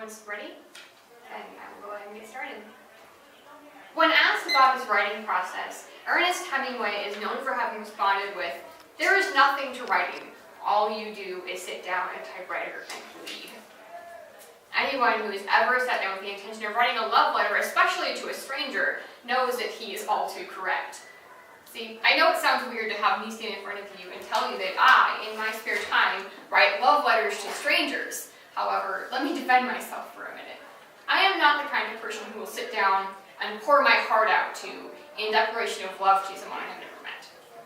everyone's ready, then I will go ahead and get started. When asked about his writing process, Ernest Hemingway is known for having responded with, "There is nothing to writing. All you do is sit down at a typewriter and read." Anyone who has ever sat down with the intention of writing a love letter, especially to a stranger, knows that he is all too correct. See, I know it sounds weird to have me stand in front of you and tell you that I, in my spare time, write love letters to strangers. However, let me defend myself for a minute. I am not the kind of person who will sit down and pour my heart out to in declaration of love to someone I have never met.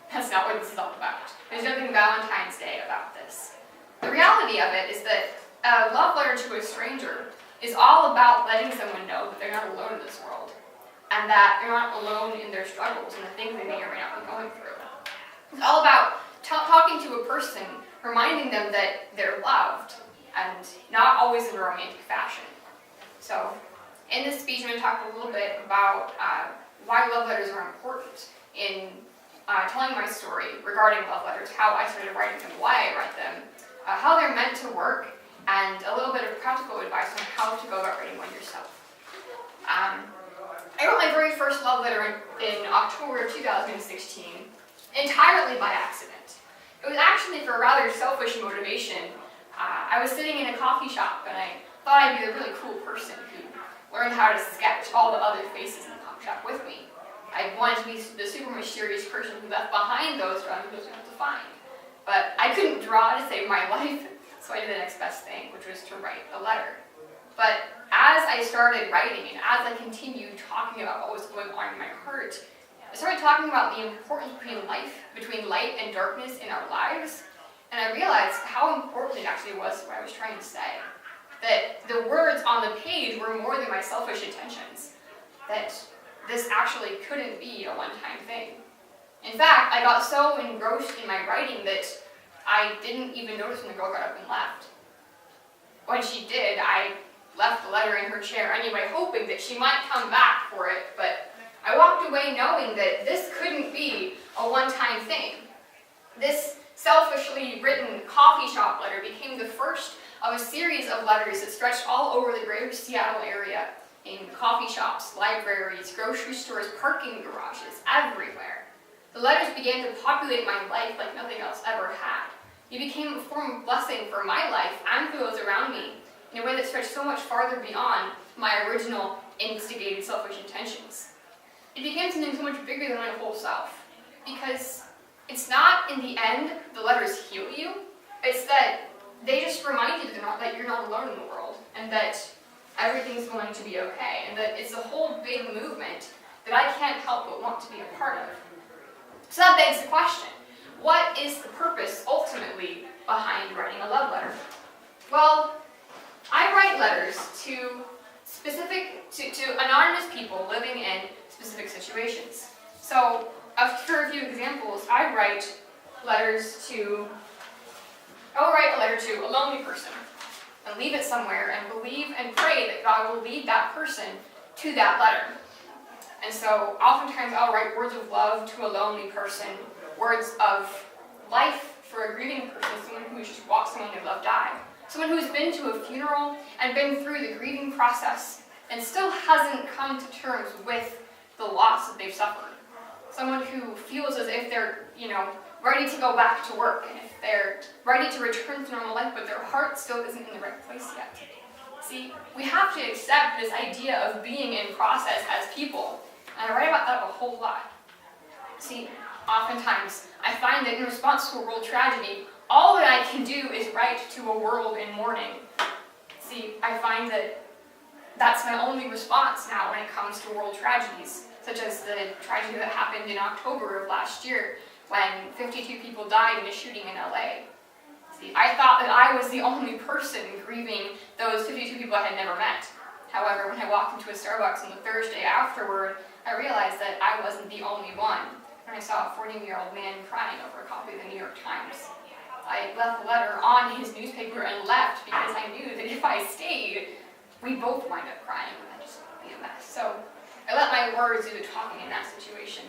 That's not what this is all about. There's nothing Valentine's Day about this. The reality of it is that a love letter to a stranger is all about letting someone know that they're not alone in this world, and that they're not alone in their struggles and the things they may or may not be going through. It's all about talking to a person, reminding them that they're loved, and not always in a romantic fashion. So, in this speech, I'm going to talk a little bit about why love letters are important in telling my story regarding love letters, how I started writing them, why I write them, how they're meant to work, and a little bit of practical advice on how to go about writing one yourself. I wrote my very first love letter in October of 2016, entirely by accident. It was actually for a rather selfish motivation. I was sitting in a coffee shop and I thought I'd be the really cool person who learned how to sketch all the other faces in the coffee shop with me. I wanted to be the super mysterious person who left behind those who I was supposed to find. But I couldn't draw to save my life, so I did the next best thing, which was to write a letter. But as I started writing and as I continued talking about what was going on in my heart, I started talking about the importance between light and darkness in our lives, and I realized how important it actually was what I was trying to say. That the words on the page were more than my selfish intentions. That this actually couldn't be a one-time thing. In fact, I got so engrossed in my writing that I didn't even notice when the girl got up and left. When she did, I left the letter in her chair anyway, hoping that she might come back for it, but I walked away knowing that this couldn't be a one-time thing. This selfishly written coffee shop letter became the first of a series of letters that stretched all over the greater Seattle area, in coffee shops, libraries, grocery stores, parking garages, everywhere. The letters began to populate my life like nothing else ever had. It became a form of blessing for my life and for those around me, in a way that stretched so much farther beyond my original instigated selfish intentions. It became something so much bigger than my whole self, because it's not, in the end, the letters heal you, it's that they just remind you that you're not alone in the world, and that everything's going to be okay, and that it's a whole big movement that I can't help but want to be a part of. So that begs the question, what is the purpose, ultimately, behind writing a love letter? Well, I write letters to anonymous people living in specific situations. So, for a few examples, I'll write a letter to a lonely person and leave it somewhere and believe and pray that God will lead that person to that letter. And so, oftentimes I'll write words of love to a lonely person, words of life for a grieving person, someone who has just watched someone they love die. Someone who's been to a funeral and been through the grieving process and still hasn't come to terms with the loss that they've suffered. Someone who feels as if they're, ready to go back to work, and if they're ready to return to normal life, but their heart still isn't in the right place yet. See, we have to accept this idea of being in process as people, and I write about that a whole lot. See, oftentimes, I find that in response to a world tragedy, all that I can do is write to a world in mourning. See, I find that that's my only response now when it comes to world tragedies, such as the tragedy that happened in October of last year when 52 people died in a shooting in LA. See, I thought that I was the only person grieving those 52 people I had never met. However, when I walked into a Starbucks on the Thursday afterward, I realized that I wasn't the only one. When I saw a 40-year-old man crying over a copy of the New York Times. I left the letter on his newspaper and left because I knew that if I stayed, we'd both wind up crying and I'd just be a mess. So I let my words do the talking in that situation.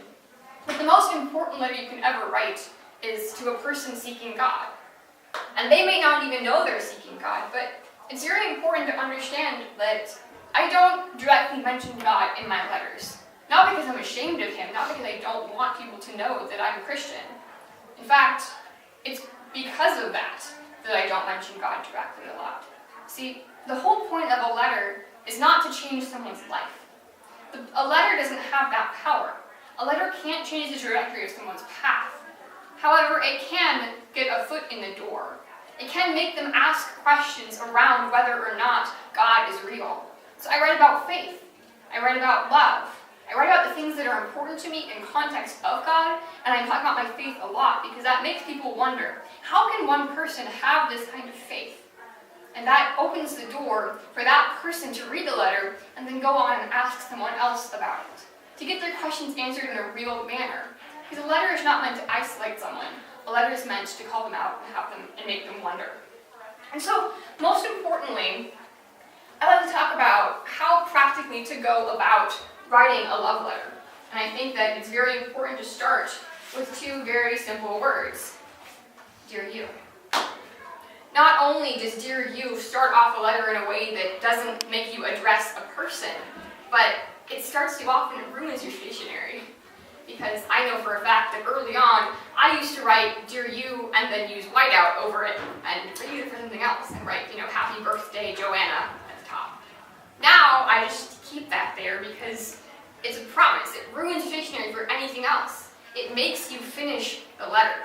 But the most important letter you can ever write is to a person seeking God. And they may not even know they're seeking God, but It's very important to understand that I don't directly mention God in my letters. Not because I'm ashamed of him, not because I don't want people to know that I'm a Christian. In fact, it's because of that I don't mention God directly a lot. See, the whole point of a letter is not to change someone's life. A letter doesn't have that power. A letter can't change the trajectory of someone's path. However, it can get a foot in the door. It can make them ask questions around whether or not God is real. So I write about faith. I write about love. I write about the things that are important to me in context of God, and I talk about my faith a lot because that makes people wonder, how can one person have this kind of faith? And that opens the door for that person to read the letter and then go on and ask someone else about it, to get their questions answered in a real manner. Because a letter is not meant to isolate someone. A letter is meant to call them out and have them and make them wonder. And so, most importantly, I like to talk about how practically to go about writing a love letter. And I think that it's very important to start with two very simple words. Dear you. Not only does Dear You start off a letter in a way that doesn't make you address a person, but it starts you off and it ruins your stationery. Because I know for a fact that early on, I used to write Dear You and then use whiteout over it and use it for something else and write, Happy Birthday, Joanna at the top. Now, I just keep that there because it's a promise. It ruins stationery for anything else. It makes you finish the letter.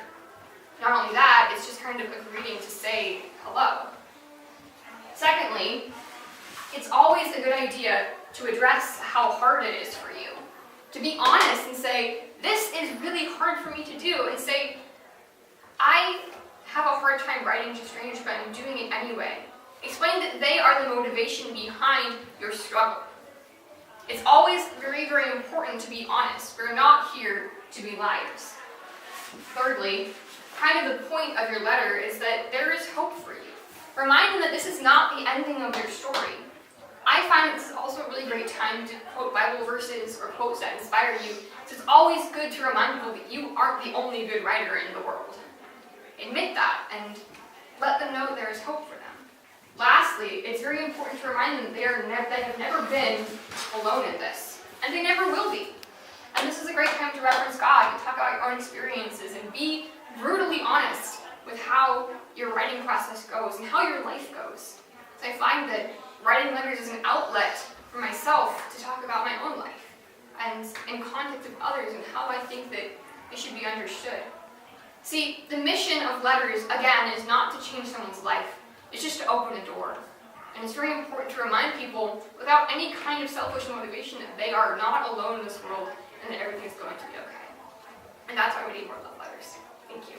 Not only that, it's just kind of a greeting to say hello. Secondly, it's always a good idea to address how hard it is for you. To be honest and say, this is really hard for me to do, and say, I have a hard time writing to strangers, but I'm doing it anyway. Explain that they are the motivation behind your struggle. It's always very, very important to be honest. We're not here to be liars. Thirdly, kind of the point of your letter is that there is hope for you. Remind them that this is not the ending of your story. I find that this is also a really great time to quote Bible verses or quotes that inspire you. So it's always good to remind people that you aren't the only good writer in the world. Admit that and let them know there is hope for them. Lastly, it's very important to remind them they have never been alone in this, and they never will be. And this is a great time to reference God and talk about your own experiences and be brutally honest with how your writing process goes and how your life goes. So I find that writing letters is an outlet for myself to talk about my own life and in context of others and how I think that it should be understood. See, the mission of letters, again, is not to change someone's life. It's just to open a door. And it's very important to remind people, without any kind of selfish motivation, that they are not alone in this world and that everything is going to be okay. And that's why we need more love letters. Thank you.